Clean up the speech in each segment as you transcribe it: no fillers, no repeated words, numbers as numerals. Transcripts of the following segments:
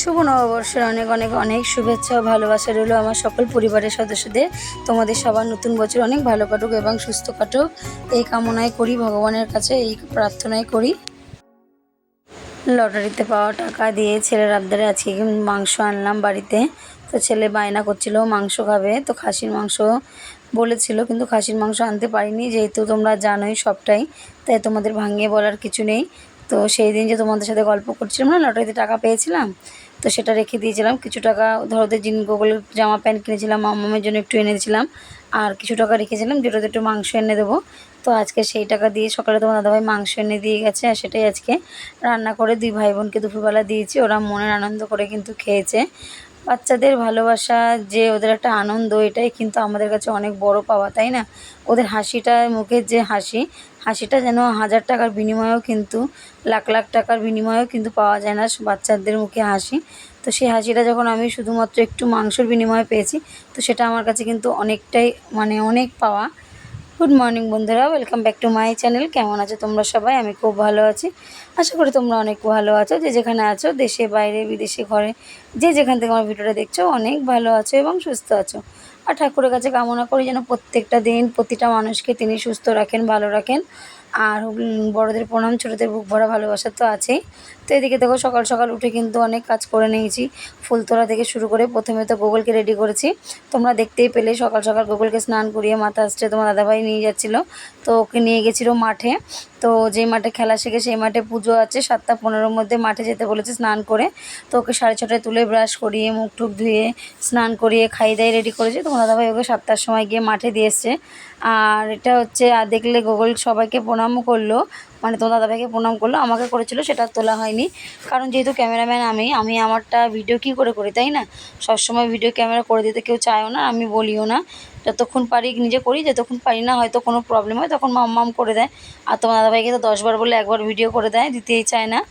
শুভ নববর্ষের অনেক অনেক অনেক শুভেচ্ছা ও ভালোবাসা রইল আমার সকল পরিবারের সদস্যদের। তোমাদের সবার নতুন বছর অনেক ভালো কাটুক এবং সুস্থ কাটুক, এই কামনাই করি, ভগবানের কাছে এই প্রার্থনাই করি। লটারিতে পাওয়া টাকা দিয়ে ছেলের আবদারে আজকে মাংস আনলাম বাড়িতে। তো ছেলে বায়না করছিল মাংস খাবে, তো খাসির মাংস বলেছিল, কিন্তু খাসির মাংস আনতে পারিনি, যেহেতু তোমরা জানোই সবটাই, তাই তোমাদের ভাঙিয়ে বলার কিছু নেই। তো সেই দিন যে তোমাদের সাথে গল্প করছিলাম না, লটারিতে টাকা পেয়েছিলাম, তো সেটা রেখে দিয়েছিলাম। কিছু টাকা ধরো ওদের গোগলের জামা প্যান্ট কিনেছিলাম, মামামের জন্য একটু এনে দিয়েছিলাম, আর কিছু টাকা রেখেছিলাম যেটাতে একটু মাংস এনে দেবো। তো আজকে সেই টাকা দিয়ে সকালে তোমার দাদাভাই মাংস এনে দিয়ে গেছে, আর সেটাই আজকে রান্না করে দুই ভাই বোনকে দুপুরবেলা দিয়েছি। ওরা মনের আনন্দ করে কিন্তু খেয়েছে। বাচ্চাদের ভালোবাসা, যে ওদের একটা আনন্দ, এটাই কিন্তু আমাদের কাছে অনেক বড় পাওয়া, তাই না? ওদের হাসিটা, মুখের যে হাসিটা যেন 1000 টাকার বিনিময়েও কিন্তু, লাখ লাখ টাকার বিনিময়েও কিন্তু পাওয়া যায় না বাচ্চাদের মুখে হাসি। তো সেই হাসিটা যখন আমি শুধুমাত্র একটু মাংসের বিনিময়ে পেয়েছি, তো সেটা আমার কাছে কিন্তু অনেকটাই, মানে অনেক পাওয়া। গুড মর্নিং বন্ধুরা, welcome back to my channel. কেমন আছো তোমরা সবাই? আমি খুব ভালো আছি, আশা করি তোমরা অনেক ভালো আছো। যে যেখানে আছো, দেশে বাইরে বিদেশে ঘরে, যে যেখান থেকে আমার ভিডিওটা দেখছো, অনেক ভালো আছো এবং সুস্থ আছো। আর ঠাকুরের কাছে কামনা করি যেন প্রত্যেকটা দিন প্রতিটা মানুষকে তিনি সুস্থ রাখেন, ভালো রাখেন। আর বড়দের প্রণাম, ছোটোদের বুক ভরা ভালোবাসা তো আছেই। তো এদিকে দেখো, সকাল সকাল উঠে কিন্তু অনেক কাজ করে নিয়েছি। ফুল তোলা থেকে শুরু করে প্রথমে তো গোগলকে রেডি করেছি, তোমরা দেখতেই পেলে। সকাল সকাল গোগলকে স্নান করিয়ে মাথা আসছে তোমার দাদাভাই নিয়ে যাচ্ছিলো, তো ওকে নিয়ে গেছিলো মাঠে। তো যেই মাঠে খেলা শেখে সেই মাঠে পুজো আছে, 7টা 15-র মধ্যে মাঠে যেতে বলেছে স্নান করে। তো ওকে 6:30টায় তুলে ব্রাশ করিয়ে মুখ টুক ধুয়ে স্নান করিয়ে খাইয়ে দাইয়ে রেডি করেছে। তোমার দাদাভাই ওকে 7টার সময় গিয়ে মাঠে দিয়ে এসছে। আর এটা হচ্ছে, আর দেখলে গোগল সবাইকে প্রণামও করলো, মানে তোমার দাদাভাইকে প্রণাম করলো, আমাকে করেছিল, সেটা তোলা হয়নি। কারণ যেহেতু ক্যামেরাম্যান আমি আমারটা ভিডিও কী করে করি, তাই না? সবসময় ভিডিও ক্যামেরা করে দিতে কেউ চায়ও না, আমি বলিও না। যতক্ষণ পারি নিজে করি, যতক্ষণ পারি না হয়তো কোনো প্রবলেম হয় তখন মাম করে দেয়। আর তোমার দাদাভাইকে তো 10বার বলে একবার ভিডিও করে দেয়, দিতেই চায় না।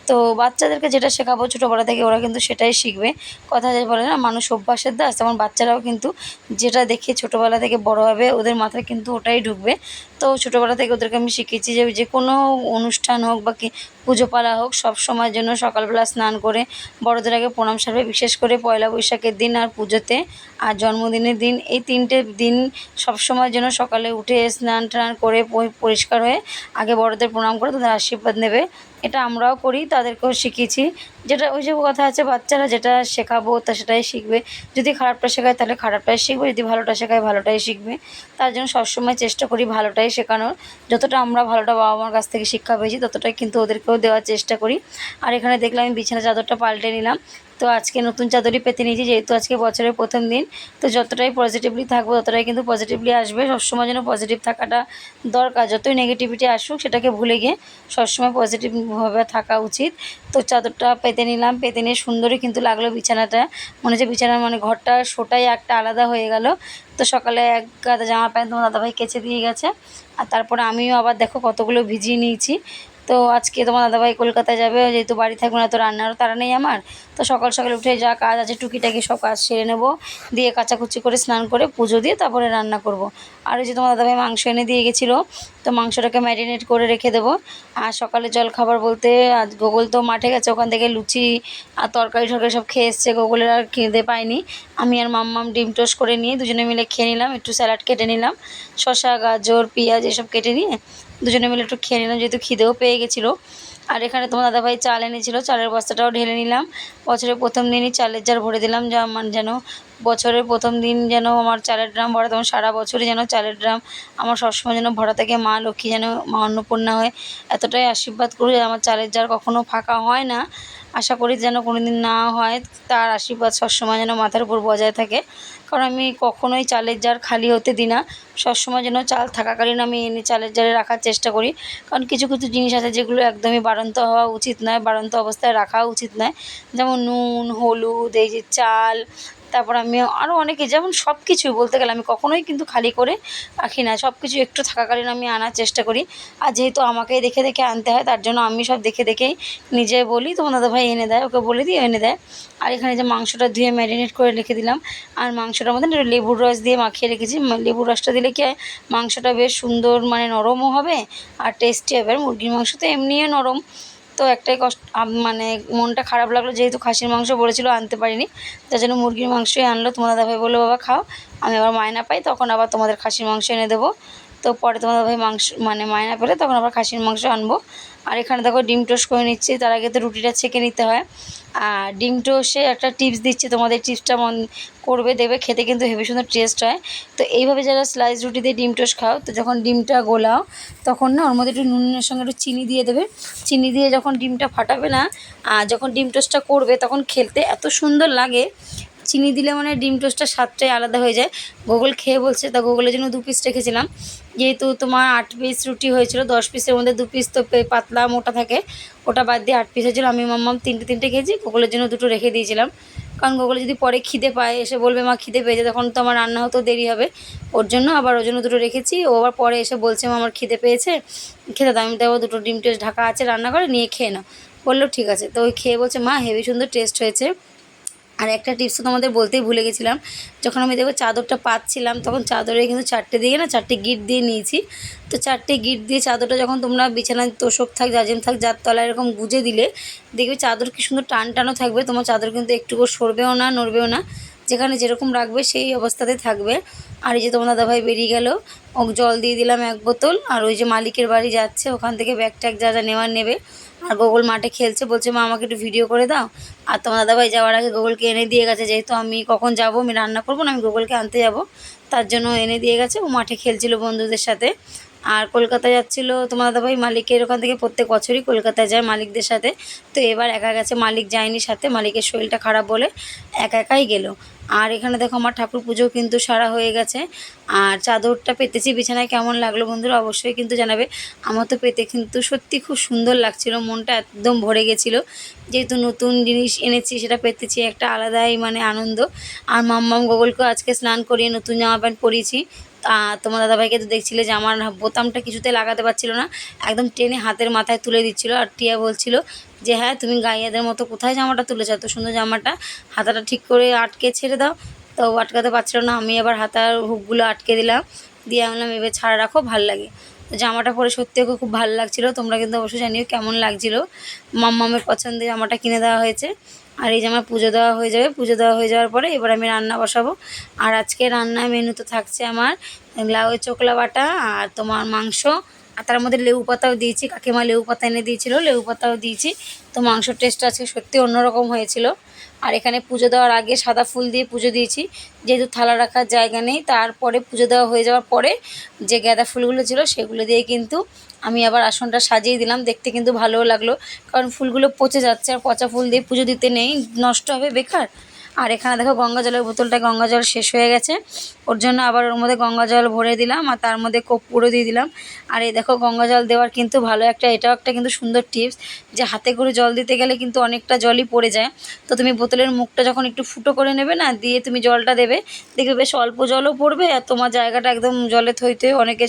তো বাচ্চাদেরকে যেটা শেখাবো ছোটোবেলা থেকে, ওরা কিন্তু সেটাই শিখবে। কথা যে বলে না, মানুষ অভ্যাসের দাস, তেমন বাচ্চারাও কিন্তু যেটা দেখে ছোটোবেলা থেকে বড় হবে, ওদের মাথায় কিন্তু ওটাই ঢুকবে। তো ছোটোবেলা থেকে ওদেরকে আমি শিখিয়েছি যে যে কোনো অনুষ্ঠান হোক বা কি পুজো পালা হোক, সব সময়ের জন্য সকালবেলা স্নান করে বড়দের আগে প্রণাম সারবে। বিশেষ করে পয়লা বৈশাখের দিন আর পুজোতে আর জন্মদিনের দিন, এই 3টে দিন সবসময়ের জন্য সকালে উঠে স্নান টান করে পরিষ্কার হয়ে আগে বড়দের প্রণাম করে তাদের আশীর্বাদ নেবে। এটা আমরাও করি, তাদেরকেও শিখিয়েছি। যেটা ওই যে কথা আছে, বাচ্চারা যেটা শেখাবো তা সেটাই শিখবে। যদি খারাপটা শেখায় তাহলে খারাপটাই শিখবে, যদি ভালোটা শেখায় ভালোটাই শিখবে। তার জন্য সবসময় চেষ্টা করি ভালোটাই শেখানোর। যতটা আমরা ভালোটা বাবা মার কাছ থেকে শিক্ষা পেয়েছি, ততটাই কিন্তু ওদেরকেও দেওয়ার চেষ্টা করি। আর এখানে দেখলাম আমি বিছানা চাদরটা পাল্টে নিলাম। তো আজকে নতুন চাদরই পেতে নিয়েছি, যেহেতু আজকে বছরের প্রথম দিন। তো যতটাই পজিটিভলি থাকবো ততটাই কিন্তু পজিটিভলি আসবে। সবসময় যেন পজিটিভ থাকাটা দরকার, যতই নেগেটিভিটি আসুক সেটাকে ভুলে গিয়ে সবসময় পজিটিভভাবে থাকা উচিত। তো চাদরটা পেতে নিলাম, পেতে নিয়ে সুন্দরই কিন্তু লাগলো বিছানাটা। মনে হচ্ছে বিছানার মানে ঘরটা শোটাই একটা আলাদা হয়ে গেল। তো সকালে এক গাদা জামা প্যান্ট তোমার দাদাভাই কেচে দিয়ে গেছে, আর তারপরে আমিও আবার দেখো কতগুলো ভিজিয়ে নিয়েছি। তো আজকে তোমার দাদাভাই কলকাতায় যাবে, যেহেতু বাড়ি থাকবে না, তো রান্নারও তাড়া নেই আমার। তো সকাল সকাল উঠে যা কাজ আছে টুকিটাকি সব কাজ সেরে নেবো, দিয়ে কাচাকুচি করে স্নান করে পুজো দিয়ে তারপরে রান্না করব। আর ওই যে তোমার দাদাভাই মাংস এনে দিয়ে গেছিলো, তো মাংসটাকে ম্যারিনেট করে রেখে দেবো। আর সকালে জলখাবার বলতে, আজ গোগল তো মাঠে গেছে, ওখান থেকে লুচি আর তরকারি টরকারি সব খেয়ে এসছে, গোগলের আর খিদে পায়নি। আমি আর মাম্মাম ডিম টোস্ট করে নিয়ে দুজনে মিলে খেয়ে নিলাম, একটু স্যালাড কেটে নিলাম, শসা গাজর পেঁয়াজ এসব কেটে নিয়ে দুজনে মিলে একটু খেয়ে নিলাম, যেহেতু খিদেও পেয়ে গেছিলো। আর এখানে তোমার দাদাভাই চাল এনেছিলো, চালের বস্তাটাও ঢেলে নিলাম। বছরের প্রথম দিনই চালের জার ভরে দিলাম, যা আমার যেন বছরের প্রথম দিন যেন আমার চালের ড্রাম ভরা, তখন সারা বছরই যেন চালের ড্রাম আমার সবসময় যেন ভরা থাকে। মা লক্ষ্মী যেন, মা অন্নপূর্ণা হয়ে এতটাই আশীর্বাদ করি যে আমার চালের জার কখনও ফাঁকা হয় না। আশা করি যেন কোনো দিন না হয়, তার আশীর্বাদ সবসময় যেন মাথার উপর বজায় থাকে। কারণ আমি কখনোই চালের জার খালি হতে দিই না, সবসময় যেন চাল থাকাকালীন আমি এনে চালের জারে রাখার চেষ্টা করি। কারণ কিছু কিছু জিনিস আছে যেগুলো একদমই বাড়ন্ত হওয়া উচিত নয়, বাড়ন্ত অবস্থায় রাখা উচিত নয়। যেমন নুন, হলুদ, এই যে চাল, তারপর আমি আরও অনেকে, যেমন সব কিছুই বলতে গেলে আমি কখনোই কিন্তু খালি করে রাখি না, সব কিছু একটু থাকাকালীন আমি আনার চেষ্টা করি। আর যেহেতু আমাকেই দেখে দেখে আনতে হয়, তার জন্য আমি সব দেখে দেখেই নিজে বলি, তোমার দাদাভাই এনে দেয়, ওকে বলে দিই এনে দেয়। আর এখানে যে মাংসটা ধুয়ে ম্যারিনেট করে রেখে দিলাম, আর মাংসটার মধ্যে একটু লেবুর রস দিয়ে মাখিয়ে রেখেছি। লেবুর রসটা দিলে কি হয়, মাংসটা বেশ সুন্দর মানে নরমও হবে আর টেস্টি হবে। আর মুরগির মাংস তো এমনিও নরম, তো একটাই মানে মনটা খারাপ লাগলো, যেহেতু খাসির মাংস বলেছিল আনতে পারিনি, তার জন্য মুরগির মাংসই আনলো। তোমার দাদাভাই বললো বাবা খাও, আমি আবার মায়না পাই তখন আবার তোমাদের খাসির মাংস এনে দেবো। তো পরে তোমার দাদাভাই মাংস মানে মায়না পেলে তখন আবার খাসির মাংস আনবো। আর এখানে দেখো ডিম টোস্ট করে নিচ্ছি, তার আগে তো রুটিটা ছেঁকে নিতে হয়। আর ডিম টোস্টে একটা টিপস দিচ্ছি, তোমাদের টিপসটা করবে, দেবে খেতে কিন্তু হেবি সুন্দর টেস্ট হয়। তো এইভাবে যারা স্লাইস রুটি দিয়ে ডিম টোস্ট খাও, তো যখন ডিমটা গোলাও তখন না ওর মধ্যে একটু নুনের সঙ্গে একটু চিনি দিয়ে দেবে। চিনি দিয়ে যখন ডিমটা ফাটাবে না, যখন ডিম টোস্টটা করবে তখন খেতে এত সুন্দর লাগে। চিনি দিলে মানে ডিম টোস্টটার স্বাদটাই আলাদা হয়ে যায়। গুগল খেয়ে বলছে, তা গুগলের জন্য 2 পিস রেখেছিলাম, যেহেতু তোমার 8 পিস রুটি হয়েছিল, 10 পিসের মধ্যে 2 পিস তো পাতলা মোটা থাকে, ওটা বাদ দিয়ে 8 পিস হয়েছিল। আমি মাম্মাম 3টে খেয়েছি, গুগলের জন্য 2টো রেখে দিয়েছিলাম, কারণ গুগলে যদি পরে খিদে পায় এসে বলবে মা খিদে পেয়েছে, তখন তো আমার রান্না হতেও দেরি হবে। ওর জন্য ওর জন্য 2টো রেখেছি। ও আবার পরে এসে বলছে মা আমার খিদে পেয়েছে, খেতে দাও। আমি দেবো 2টো ডিম টোস্ট ঢাকা আছে রান্না করে, নিয়ে খেয়ে নাও। বললো ঠিক আছে। তো ওই খেয়ে বলছে মা হেবি সুন্দর টেস্ট হয়েছে। আর একটা টিপস তো তোমাদের বলতেই ভুলে গেছিলাম, যখন আমি দেখো চাদরটা পাতছিলাম তখন চাদরে কিন্তু 4টে দিকে না 4টে গিঁট দিয়ে নিয়েছি। তো 4টে গিঁট দিয়ে চাদরটা যখন তোমরা বিছানায় তোষক থাক জাজিম থাক যার তলায় এরকম গুজে দিলে দেখবে চাদর কি সুন্দর টানও থাকবে, তোমার চাদর কিন্তু একটুকু সরবেও না নড়বেও না, যেখানে যেরকম রাখবে সেই অবস্থাতে থাকবে। আর এই যে তোমার দাদাভাই বেরিয়ে গেল, ওকে জল দিয়ে দিলাম 1 বোতল। আর ওই যে মালিকের বাড়ি যাচ্ছে, ওখান থেকে ব্যাগ ট্যাগ যা যা নেওয়ার নেবে। আর গুগল মাঠে খেলছে, বলছে মা আমাকে একটু ভিডিও করে দাও। আর তোমার দাদাভাই যাওয়ার আগে গুগলকে এনে দিয়ে গেছে, যেহেতু আমি কখন যাব আমি রান্না করবো না, আমি গুগলকে আনতে যাব, তার জন্য এনে দিয়ে গেছে। ও মাঠে খেলছিল বন্ধুদের সাথে। আর কলকাতায় যাচ্ছিল তোমার দাদাভাই, মালিকের ওখান থেকে প্রত্যেক বছরই কলকাতায় যায় মালিকদের সাথে। তো এবার একা গেছে, মালিক যায়নি সাথে, মালিকের শরীরটা খারাপ বলে একাই গেল। আর এখানে দেখো আমার ঠাকুর পুজো কিন্তু সারা হয়ে গেছে। আর চাদরটা পেতেছি বিছানায়, কেমন লাগলো বন্ধুরা অবশ্যই কিন্তু জানাবে। আমার তো পেতে কিন্তু সত্যি খুব সুন্দর লাগছিল, মনটা একদম ভরে গেছিলো, যেহেতু নতুন জিনিস এনেছি সেটা পেতেছি, একটা আলাদাই মানে আনন্দ। আর মাম্মাম গোগলকেও আজকে স্নান করিয়ে নতুন জামা প্যান্ট পরিয়েছি। তোমার দাদাভাইকে তো দেখছিলে যে আমার বোতামটা কিছুতে লাগাতে পারছিল না, একদম টেনে হাতের মাথায় তুলে দিচ্ছিল। আর টিয়া বলছিল যে হ্যাঁ তুমি গাইয়াদের মতো কোথায় জামাটা তুলেছো, এত সুন্দর জামাটা, হাতাটা ঠিক করে আটকে ছেড়ে দাও। তো আটকাতে পারছিল না, আমি আবার হাতার হুকগুলো আটকে দিলাম, দিয়ে বললাম এবার ছাড়া রাখো, ভাল লাগে। তো জামাটা পরে সত্যি ওকে খুব ভালো লাগছিলো। তোমরা কিন্তু অবশ্যই জানিও কেমন লাগছিলো। মাম্মামের পছন্দের জামাটা কিনে দেওয়া হয়েছে। আর এই জামা পুজো দেওয়া হয়ে যাবে, পুজো দেওয়া হয়ে যাওয়ার পরে এবার আমি রান্না বসাবো। আর আজকে রান্নার মেনু তো থাকছে আমার লাউয়ের চোকলা বাটা আর তোমার মাংস, আর তার মধ্যে লেবু পাতাও দিয়েছি, কাকিমা লেবু পাতা এনে দিয়েছিলো, লেবু পাতাও দিয়েছি। তো মাংসর টেস্টটা আজকে সত্যি অন্যরকম হয়েছিল। আর এখানে পুজো দেওয়ার আগে সাদা ফুল দিয়ে পুজো দিয়েছি, যেহেতু থালা রাখার জায়গা নেই। তারপরে পুজো দেওয়া হয়ে যাওয়ার পরে যে গাঁদা ফুলগুলো ছিল সেগুলো দিয়ে কিন্তু আমি আবার আসনটা সাজিয়ে দিলাম, দেখতে কিন্তু ভালোও লাগলো, কারণ ফুলগুলো পচে যাচ্ছে, আর পচা ফুল দিয়ে পুজো দিতে নেই, নষ্ট হবে বেকার। আর এখানে দেখো গঙ্গা জলের বোতলটা, গঙ্গা জল শেষ হয়ে গেছে, ওর জন্য আবার ওর মধ্যে গঙ্গা জল ভরে দিলাম, আর তার মধ্যে কর্পূরও দিয়ে দিলাম। আর এই দেখো গঙ্গা জল দেওয়ার কিন্তু ভালো একটা, এটাও একটা কিন্তু সুন্দর টিপস, যে হাতে করে জল দিতে গেলে কিন্তু অনেকটা জলই পড়ে যায়। তো তুমি বোতলের মুখটা যখন একটু ফুটো করে নেবে না, দিয়ে তুমি জলটা দেবে, দেখবে বেশ অল্প জলও পড়বে, আর তোমার জায়গাটা একদম জলে থইতে অনেকে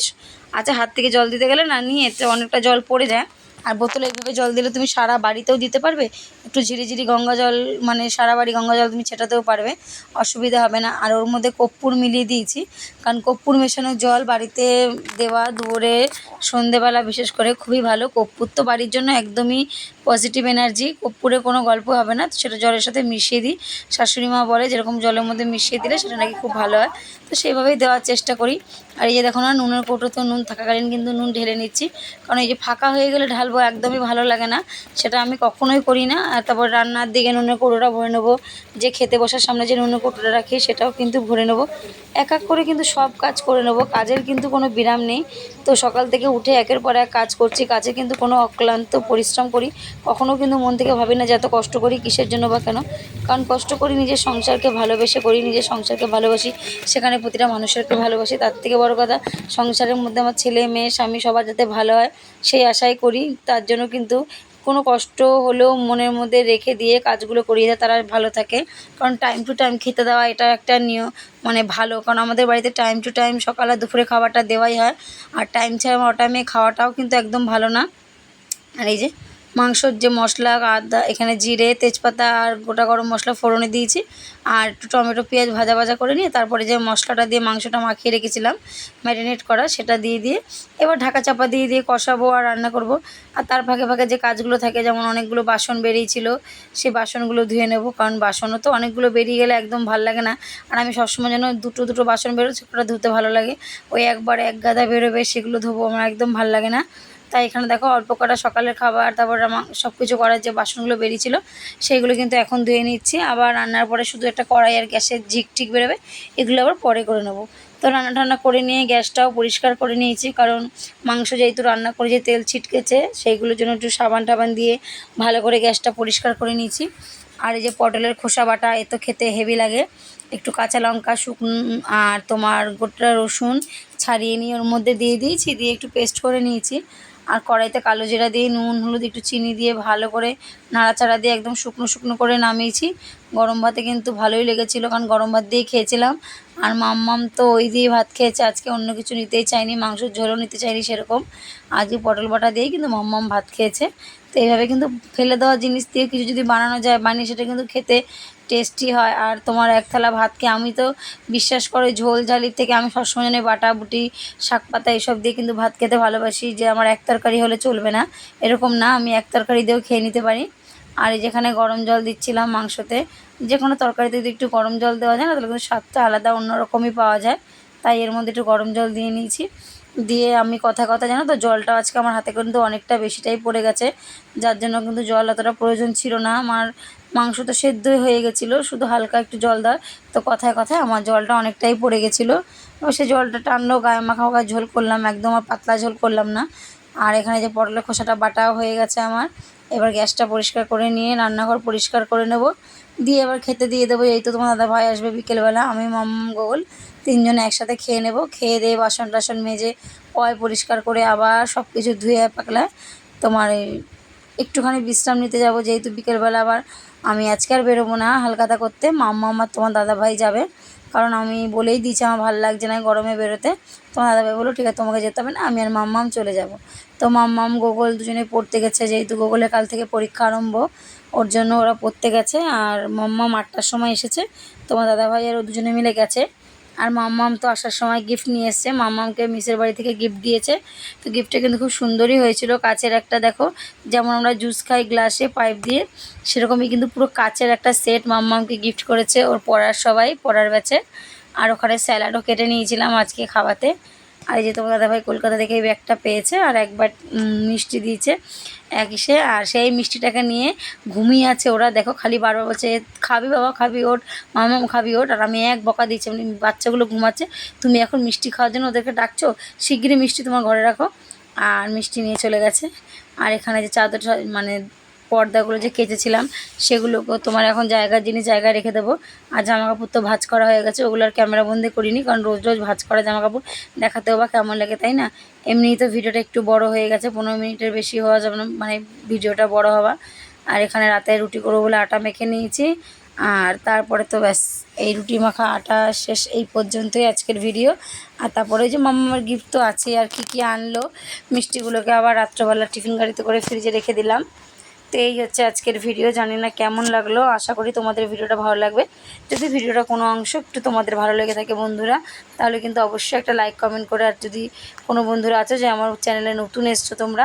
আছে হাত থেকে জল দিতে গেলে না নিয়ে অনেকটা জল পড়ে যায়। আর বোতলে এইভাবে জল দিলে তুমি সারা বাড়িতেও দিতে পারবে, একটু ঝিরিঝিরি গঙ্গা জল, মানে সারা বাড়ি গঙ্গা জল তুমি ছেটাতেও পারবে, অসুবিধা হবে না। আর ওর মধ্যে কর্পূর মিলিয়ে দিয়েছি, কারণ কর্পূর মেশানো জল বাড়িতে দেওয়া দুপুরে সন্ধেবেলা বিশেষ করে খুবই ভালো। কর্পূর তো বাড়ির জন্য একদমই পজিটিভ এনার্জি, কর্পূরে কোনো গল্প হবে না। তো সেটা জলের সাথে মিশিয়ে দিই, শাশুড়ি মা বলে যেরকম জলের মধ্যে মিশিয়ে দিলে সেটা নাকি খুব ভালো হয়, তো সেইভাবেই দেওয়ার চেষ্টা করি। আর এই যে দেখো না নুনের কৌটো, তো নুন থাকাকালীন কিন্তু নুন ঢেলে নিচ্ছি, কারণ এই যে ফাঁকা হয়ে গেলে ঢালবো একদমই ভালো লাগে না, সেটা আমি কখনোই করি না। আর তারপর রান্নার দিকে নুনের কৌটোটা ভরে নেবো, যে খেতে বসার সামনে যে নুনের কৌটোটা রাখি সেটাও কিন্তু ভরে নেবো, এক এক করে কিন্তু সব কাজ করে নেবো, কাজের কিন্তু কোনো বিরাম নেই। তো সকাল থেকে উঠে একের পর এক কাজ করছি, কাজে কিন্তু কোনো অক্লান্ত পরিশ্রম করি, কখনও কিন্তু মন থেকে ভাবি না যে এত কষ্ট করি কিসের জন্য বা কেন, কারণ কষ্ট করি নিজের সংসারকে ভালোবেসে করি, নিজের সংসারকে ভালোবাসি, সেখানে প্রতিটা মানুষেরকে ভালোবাসি, তার থেকে বড় কথা সংসারের মধ্যে আমার ছেলে মেয়ে স্বামী সবার যাতে ভালো হয় সেই আশাই করি। তার জন্য কিন্তু কোনো কষ্ট হলেও মনের মধ্যে রেখে দিয়ে কাজগুলো করিয়ে দেয়, তারা ভালো থাকে। কারণ টাইম টু টাইম খেতে দেওয়া এটা একটা নিয়ম, মানে ভালো, কারণ আমাদের বাড়িতে টাইম টু টাইম সকাল আর দুপুরে খাবারটা দেওয়াই হয়, আর টাইম ছাড়া অটাইমে খাওয়াটাও কিন্তু একদম ভালো না। আর এই যে মাংসর যে মশলা আদা এখানে জিরে তেজপাতা আর গোটা গরম মশলা ফোড়নে দিয়েছি, আর একটু টমেটো পেঁয়াজ ভাজা ভাজা করে নিয়ে তারপরে যে মশলাটা দিয়ে মাংসটা মাখিয়ে রেখেছিলাম ম্যারিনেট করা, সেটা দিয়ে এবার ঢাকা চাপা দিয়ে কষাবো আর রান্না করব। আর তার ফাঁকে ফাঁকে যে কাজগুলো থাকে, যেমন অনেকগুলো বাসন বেরিয়েছিল সেই বাসনগুলো ধুয়ে নেব, কারণ বাসনও তো অনেকগুলো বেরিয়ে গেলে একদম ভালো লাগে না। আর আমি সবসময় যেন দুটো বাসন বেরোচ্ছে সেটা ধুতে ভালো লাগে, ওই একবার এক গাদা বেরোবে সেগুলো ধোবো আমার একদম ভালো লাগে না। তাই এখানে দেখো অল্প কটা সকালের খাবার তারপর সব কিছু করার যে বাসনগুলো বেরিয়েছিল সেইগুলো কিন্তু এখন ধুয়ে নিচ্ছি। আবার রান্নার পরে শুধু একটা কড়াই আর গ্যাসের ঝিকটিক বেরোবে, এগুলো আবার পরে করে নেবো। তো রান্না টান্না করে নিয়ে গ্যাসটাও পরিষ্কার করে নিয়েছি, কারণ মাংস যেহেতু রান্না করে যে তেল ছিটকেছে সেইগুলোর জন্য একটু সাবান টাবান দিয়ে ভালো করে গ্যাসটা পরিষ্কার করে নিয়েছি। আর এই যে পটলের খোসা বাটা, এ তো খেতে হেভি লাগে। একটু কাঁচা লঙ্কা শুকনো আর তোমার গোটা রসুন ছাড়িয়ে নিয়ে ওর মধ্যে দিয়ে দিয়েছি, দিয়ে একটু পেস্ট করে নিয়েছি। আর কড়াইতে কালো জিরা দিয়ে নুন হলুদ একটু চিনি দিয়ে ভালো করে নাড়াচাড়া দিয়ে একদম শুকনো করে নামিয়েছি। গরম ভাতে কিন্তু ভালোই লেগেছিলো, কারণ গরম ভাত দিয়েই খেয়েছিলাম। আর মাম্মাম তো ওই দিয়ে ভাত খেয়েছে, আজকে অন্য কিছু নিতেই চাইনি, মাংসের ঝোলও নিতে চাইনি সেরকম, আজকে পটল বাটা দিয়েই কিন্তু মাম্মাম ভাত খেয়েছে। তো এইভাবে কিন্তু ফেলে দেওয়া জিনিস দিয়ে কিছু যদি বানানো যায় বানিয়ে, সেটা কিন্তু খেতে টেস্টি হয়। আর তোমার এক থালা ভাতকে আমি তো বিশ্বাস করে ঝোল ঝালির থেকে আমি সবসময় জানি বাটা বুটি শাক পাতা এসব দিয়ে কিন্তু ভাত খেতে ভালোবাসি, যে আমার এক তরকারি হলে চলবে না এরকম না, আমি এক তরকারি দিয়েও খেয়ে নিতে পারি। আর এই যেখানে গরম জল দিচ্ছিলাম মাংসতে, যে কোনো তরকারিতে যদি একটু গরম জল দেওয়া যায় না তাহলে কিন্তু স্বাদটা আলাদা অন্যরকমই পাওয়া যায়, তাই এর মধ্যে একটু গরম জল দিয়ে নিয়েছি। দিয়ে আমি কথা জানো তো জলটা আজকে আমার হাতে কিন্তু অনেকটা বেশিটাই পড়ে গেছে, যার জন্য কিন্তু জল অতটা প্রয়োজন ছিল না। আমার মাংস তো সেদ্ধই হয়ে গেছিলো, শুধু হালকা একটু জল দেওয়ার, তো কথায় আমার জলটা অনেকটাই পড়ে গেছিলো। এবার সেই জলটা টানলো, গায়ে মাখা ঝোল করলাম, একদম আর পাতলা ঝোল করলাম না। আর এখানে যে পটলের খোসাটা বাটাও হয়ে গেছে আমার। এবার গ্যাসটা পরিষ্কার করে নিয়ে রান্নাঘর পরিষ্কার করে নেব, দিয়ে এবার খেতে দিয়ে দেবো। এই তো তোমার দাদা ভাই আসবে বিকেলবেলা, আমি মাম্মাম গোগল তিনজনে একসাথে খেয়ে নেব। খেয়ে দিয়ে বাসন টাসন মেজে পরিষ্কার করে আবার সব কিছু ধুয়ে পাকলায় তোমার একটুখানি বিশ্রাম নিতে যাব, যেহেতু বিকেলবেলা আবার আমি আজকে আর বেরোবো না হালখাতা করতে, মাম্মা আর তোমার দাদাভাই যাবে, কারণ আমি বলেই দিয়েছি আমার ভালো লাগছে না গরমে বেরোতে। তোমার দাদাভাই বললো ঠিক আছে তোমাকে যেতে হবে না, আমি আর মাম্মাম চলে যাব। তো মাম্মাম গোগল দুজনে পড়তে গেছে, যেহেতু গোগলের কাল থেকে পরীক্ষা আরম্ভ, ওর জন্য ওরা পড়তে গেছে। আর মাম্মাম 8টার সময় এসেছে, তোমার দাদাভাই আর ও দুজনে মিলে গেছে। আর মাম্মাম তো আসার সময় গিফট নিয়ে এসছে, মাম্মামকে মিসের বাড়ি থেকে গিফট দিয়েছে। তো গিফটটা কিন্তু খুব সুন্দরই হয়েছিল, কাচের একটা, দেখো যেমন আমরা জুস খাই গ্লাসে পাইপ দিয়ে, সেরকমই কিন্তু পুরো কাচের একটা সেট মাম্মামকে গিফট করেছে ওর পড়ার ব্যাচে। আর ওখানে স্যালাডও কেটে নিয়েছিলাম আজকে খাওয়াতে। আর এই যে তোমার দাদাভাই কলকাতা থেকে এই ব্যাগটা পেয়েছে, আর একবার মিষ্টি দিয়েছে এক ইসে, আর সেই মিষ্টিটাকে নিয়ে ঘুমিয়ে আছে ওরা, দেখো খালি বারবার বলছে খাবি বাবা খাবি ওঠ, মামাম খাবি ওঠ। আর আমি এক বকা দিচ্ছি, মানে বাচ্চাগুলো ঘুমাচ্ছে, তুমি এখন মিষ্টি খাওয়ার জন্য ওদেরকে ডাকছো, শিগগিরই মিষ্টি তোমার ঘরে রাখো। আর মিষ্টি নিয়ে চলে গেছে। আর এখানে যে চাদরটা মানে পর্দাগুলো যে কেচেছিলাম সেগুলোকে তোমার এখন জিনিস জায়গায় রেখে দেবো। আর জামাকাপড় তো ভাঁজ করা হয়ে গেছে, ওগুলো আর ক্যামেরা বন্দি করিনি, কারণ রোজ ভাঁজ করা জামাকাপড় দেখাতেও বা কেমন লাগে তাই না। এমনিই তো ভিডিওটা একটু বড় হয়ে গেছে, 15 মিনিটের বেশি হওয়া যাবে না, মানে ভিডিওটা বড় হওয়া। আর এখানে রাতে রুটি করবো বলে আটা মেখে নিয়েছি। আর তারপরে তো ব্যাস এই রুটি মাখা আটা শেষ, এই পর্যন্তই আজকের ভিডিও। আর তারপরে যে মাম্মার গিফট তো আছে, আর কি আনলো, মিষ্টিগুলোকে আবার রাত্রবেলা টিফিন গাড়িতে করে ফ্রিজে রেখে দিলাম। তো এই হচ্ছে আজকের ভিডিও, জানি না কেমন লাগলো, আশা করি তোমাদের ভিডিওটা ভালো লাগবে। যদি ভিডিওটা কোনো অংশ একটু তোমাদের ভালো লেগে থাকে বন্ধুরা, তাহলে কিন্তু অবশ্যই একটা লাইক কমেন্ট করে, আর যদি কোনো বন্ধুরা আছে যে আমার চ্যানেলে নতুন এসছো তোমরা,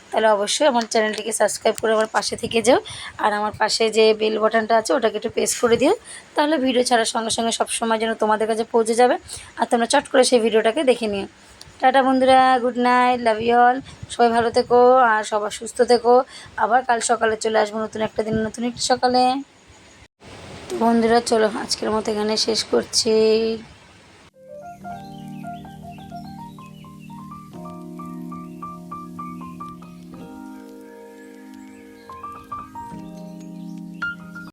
তাহলে অবশ্যই আমার চ্যানেলটিকে সাবস্ক্রাইব করে আমার পাশে থেকে যাও। আর আমার পাশে যে বেল বাটনটা আছে ওটাকে একটু প্রেস করে দিও, তাহলে ভিডিও ছাড়ার সঙ্গে সঙ্গে সবসময় যেন তোমাদের কাছে পৌঁছে যাবে, আর তোমরা চট করে সেই ভিডিওটাকে দেখে নিও। টাটা বন্ধুরা, good night, love you all, সবাই ভালো থেকো আর সবাই সুস্থ থেকো। আবার কাল সকালে চলে আসবো নতুন একটা দিন নতুন একটা সকালে। তো বন্ধুরা চলো আজকের মতো এখানে শেষ করছি।